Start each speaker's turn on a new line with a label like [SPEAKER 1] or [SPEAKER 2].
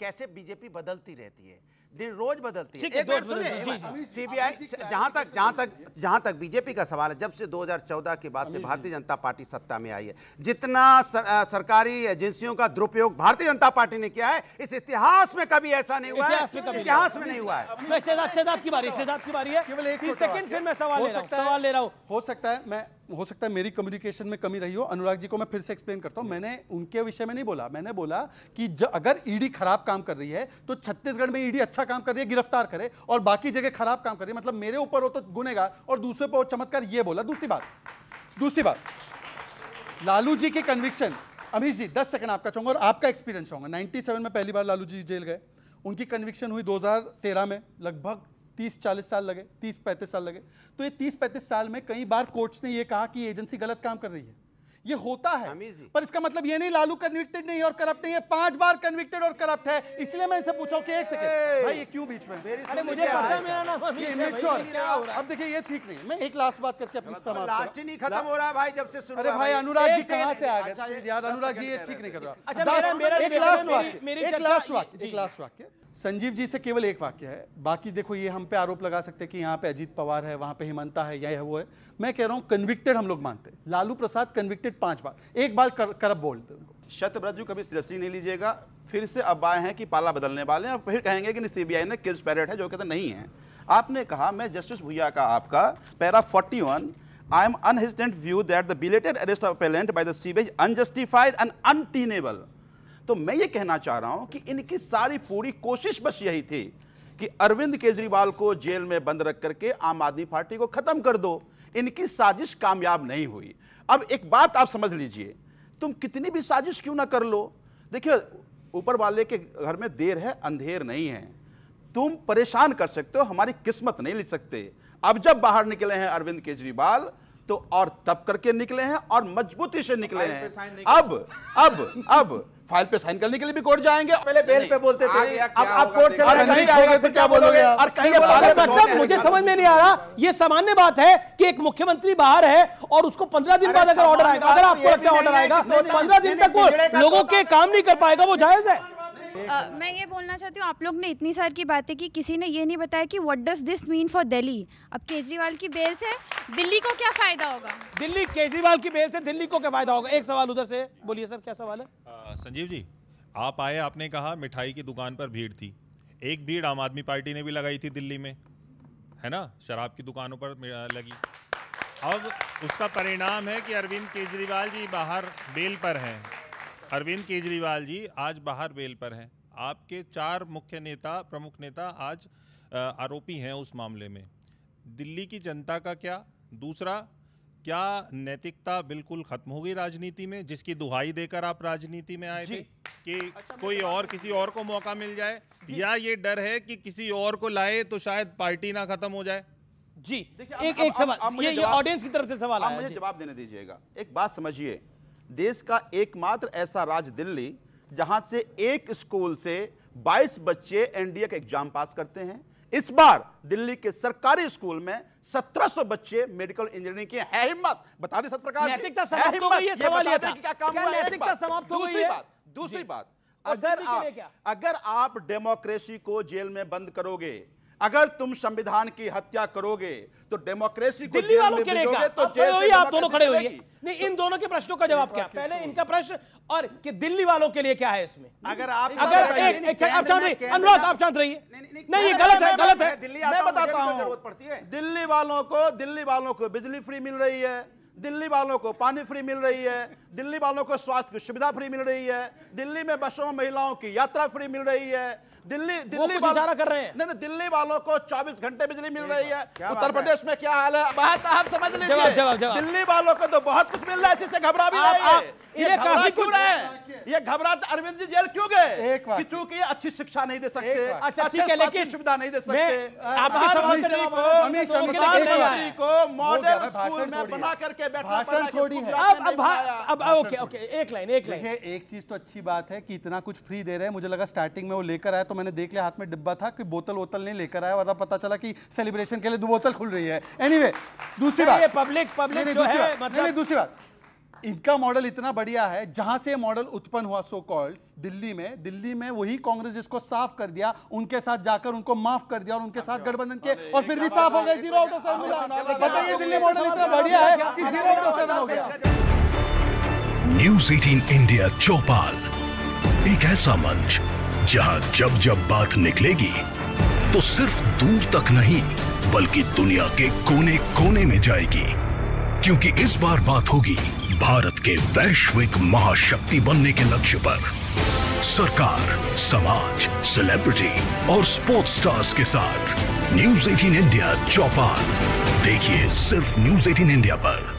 [SPEAKER 1] कैसे बीजेपी बदलती रहती है, दिन रोज बदलती है। एक मिनट सुनिए, सीबीआई जहां तक बीजेपी का सवाल है, जब से 2014 के बाद से भारतीय जनता पार्टी सत्ता में आई है, जितना सरकारी एजेंसियों का दुरुपयोग भारतीय जनता पार्टी ने किया है, इस इतिहास में कभी ऐसा नहीं हुआ है, इतिहास में नहीं हुआ है।
[SPEAKER 2] शहजाद की बारी है, केवल 30 सेकंड फिर मैं सवाल ले रहा हूं।
[SPEAKER 3] हो सकता है मेरी कम्युनिकेशन में कमी रही हो। अनुराग जी को मैं फिर से एक्सप्लेन करता हूं, मैंने उनके विषय में नहीं बोला, मैंने बोला कि अगर ईडी खराब काम कर रही है तो छत्तीसगढ़ में ईडी अच्छा काम कर रही है, गिरफ्तार करे, और बाकी जगह खराब काम कर रही है, मतलब मेरे ऊपर हो तो गुनेगार और दूसरे पर हो चमत्कार, ये बोला। दूसरी बात लालू जी के कन्विक्शन, अमीश जी 10 सेकंड आपका चाहूंगा और आपका एक्सपीरियंस चाहूंगा। 97 में पहली बार लालू जी जेल गए, उनकी कन्विक्शन हुई 2013 में, लगभग 30-40 साल लगे, 30-35 साल लगे। तो ये 30-35 साल में कई बार कोर्ट्स ने ये कहा कि एजेंसी गलत काम कर रही है, ये होता है, पर इसका मतलब ये नहीं लालू कन्विक्टेड नहीं और करप्ट नहीं है, 5 बार कन्विक्टेड और करप्ट है। इसलिए मैं इनसे पूछा कि एक सेकंड भाई ये क्यों बीच में,
[SPEAKER 2] अरे मुझे पता है मेरा नाम
[SPEAKER 3] अब देखिए ये ठीक नहीं। मैं एक लास्ट बात करके अपनी समाप्त,
[SPEAKER 1] लास्ट ही नहीं खत्म हो रहा है भाई जब से शुरू।
[SPEAKER 3] अरे भाई अनुराग जी कहां से आ गए यार, अनुराग जी ये ठीक नहीं कर रहा। एक लास्ट वाक्य संजीव जी से, केवल एक वाक्य है, बाकी देखो ये हम पे आरोप लगा सकते हैं कि यहाँ पे अजीत पवार है, वहां पे हिमंता है, यह है वो है। मैं कह रहा हूँ कन्विक्टेड हम लोग मानते हैं, लालू प्रसाद कन्विक्टेड 5 बार, एक बार करप्ट बोलते उनको।
[SPEAKER 4] शतव्रत जी कभी सीरियसली नहीं लीजिएगा, फिर से अब आए हैं कि पाला बदलने वाले हैं और फिर कहेंगे कि सीबीआई ने किल्स पैरेट है, जो कहते नहीं है। आपने कहा, मैं जस्टिस भुइया का आपका para 41, I am unhesitant view that the belated arrest of appellant by the CBI unjustified and untenable. तो मैं ये कहना चाह रहा हूं कि इनकी सारी पूरी कोशिश बस यही थी कि अरविंद केजरीवाल को जेल में बंद रख करके आम आदमी पार्टी को खत्म कर दो। इनकी साजिश कामयाब नहीं हुई। अब एक बात आप समझ लीजिए, तुम कितनी भी साजिश क्यों ना कर लो, देखिए ऊपर वाले के घर में देर है अंधेर नहीं है। तुम परेशान कर सकते हो, हमारी किस्मत नहीं लिख सकते। अब जब बाहर निकले हैं अरविंद केजरीवाल तो और तब करके निकले हैं और मजबूती से निकले हैं। अब फाइल पे साइन करने के लिए भी कोर्ट जाएंगे।
[SPEAKER 1] पहले बेल पे बोलते थे,
[SPEAKER 4] अब आप कोर्ट चले जाएंगे तो क्या बोलोगे? और कहीं
[SPEAKER 2] मतलब मुझे समझ में नहीं आ रहा, ये सामान्य बात है कि एक मुख्यमंत्री बाहर है और उसको 15 दिन बाद अगर ऑर्डर आएगा, अगर आपको लगता है ऑर्डर आएगा, 15 दिन तक वो लोगों के काम नहीं कर पाएगा, वो जायज है।
[SPEAKER 5] मैं ये बोलना चाहती हूँ, आप लोग ने इतनी सारी की बातें की, किसी ने ये नहीं बताया कि what does this mean for Delhi. अब केजरीवाल की बेल से दिल्ली को क्या फायदा होगा?
[SPEAKER 2] दिल्ली, केजरीवाल की बेल से दिल्ली को क्या फायदा होगा? एक सवाल उधर से बोलिए सर, क्या सवाल है?
[SPEAKER 6] संजीव जी, आप आए, आपने कहा मिठाई की दुकान पर भीड़ थी। एक भीड़ आम आदमी पार्टी ने भी लगाई थी दिल्ली में, है ना, शराब की दुकानों पर लगी। अब उसका परिणाम है कि अरविंद केजरीवाल जी बाहर बेल पर हैं। अरविंद केजरीवाल जी आज बाहर बेल पर हैं। आपके 4 मुख्य नेता, प्रमुख नेता आज आरोपी हैं उस मामले में। दिल्ली की जनता का क्या? दूसरा, क्या नैतिकता बिल्कुल खत्म हो गई राजनीति में, जिसकी दुहाई देकर आप राजनीति में आए थे कि कोई और किसी और को मौका मिल जाए, या ये डर है कि किसी और को लाए तो शायद पार्टी ना खत्म हो जाए?
[SPEAKER 2] जी एक सवाल, ये ऑडियंस की तरफ से सवाल आया,
[SPEAKER 4] मुझे जवाब देने दीजिएगा। एक बात समझिए, देश का एकमात्र ऐसा राज्य दिल्ली जहां से एक स्कूल से 22 बच्चे एनडीए का एग्जाम पास करते हैं। इस बार दिल्ली के सरकारी स्कूल में 1700 बच्चे मेडिकल इंजीनियरिंग के हैं। हिम्मत बता दे सतप्रकाश,
[SPEAKER 2] नैतिकता समाप्त हो गई है, सवाल ये था
[SPEAKER 4] क्या काम हुआ?
[SPEAKER 2] नैतिकता समाप्त हो गई है?
[SPEAKER 4] दूसरी बात, अगर आप डेमोक्रेसी को जेल में बंद करोगे, अगर तुम संविधान की हत्या करोगे तो डेमोक्रेसी को
[SPEAKER 2] दिल्ली वालों के लिए क्या? तो आप दोनों खड़े होइए। नहीं, इन दोनों के प्रश्नों का जवाब क्या? पहले इनका प्रश्न, और कि दिल्ली वालों के लिए क्या है इसमें?
[SPEAKER 1] अगर आप
[SPEAKER 2] अनुराग आप शांत रहिए। नहीं, ये गलत है, गलत है।
[SPEAKER 4] मैं बताता हूं, दिल्ली वालों को बिजली फ्री मिल रही है, दिल्ली वालों को पानी फ्री मिल रही है, दिल्ली वालों को स्वास्थ्य की सुविधा फ्री मिल रही है, दिल्ली में बसों में महिलाओं की यात्रा फ्री मिल रही है, दिल्ली
[SPEAKER 2] इशारा कर रहे हैं।
[SPEAKER 4] नहीं, दिल्ली वालों को 24 घंटे बिजली मिल रही है। उत्तर प्रदेश में क्या हाल है बात आप समझ लीजिए। दिल्ली वालों को तो बहुत कुछ मिल रहा है, इससे घबरा भी रहे हैं।
[SPEAKER 2] इन्हें काफी कुछ
[SPEAKER 4] ये घबराते अरविंद जी जेल क्यों गए? क्योंकि अच्छी शिक्षा नहीं दे सकते,
[SPEAKER 2] अच्छा ठीक है, लेकिन
[SPEAKER 4] सुविधा नहीं दे सकते।
[SPEAKER 2] आपके सवाल का जवाब
[SPEAKER 4] को मॉडल स्कूल में बना करके बैठना
[SPEAKER 2] है। अब ओके, एक लाइन।
[SPEAKER 3] एक चीज तो अच्छी बात है कि इतना कुछ फ्री दे रहे हैं। मुझे लगा स्टार्टिंग में वो लेकर आया तो मैंने देख लिया हाथ में डिब्बा था कि बोतल नहीं लेकर आया, और पता चला कि सेलिब्रेशन के लिए 2 बोतल खुल रही है। एनीवे, दूसरी बात,
[SPEAKER 2] पब्लिक जो है,
[SPEAKER 3] दूसरी बात, इनका मॉडल इतना बढ़िया है, जहां से मॉडल उत्पन्न हुआ सो कॉल्ड दिल्ली में वही कांग्रेस जिसको साफ कर दिया, उनके साथ जाकर उनको माफ कर दिया और उनके साथ गठबंधन किए और फिर भी साफ हो गए। 0 आउट ऑफ 7 मिला। बताइए दिल्ली मॉडल इतना बढ़िया है कि 0 आउट ऑफ 7 हो गया।
[SPEAKER 7] न्यूज़ 18 इंडिया चौपाल, एक ऐसा मंच जहां जब जब बात निकलेगी तो सिर्फ दूर तक नहीं बल्कि दुनिया के कोने कोने में जाएगी, क्योंकि इस बार बात होगी भारत के वैश्विक महाशक्ति बनने के लक्ष्य पर। सरकार, समाज, सेलिब्रिटी और स्पोर्ट्स स्टार्स के साथ न्यूज़ 18 इंडिया चौपाल देखिए सिर्फ न्यूज़ 18 इंडिया पर।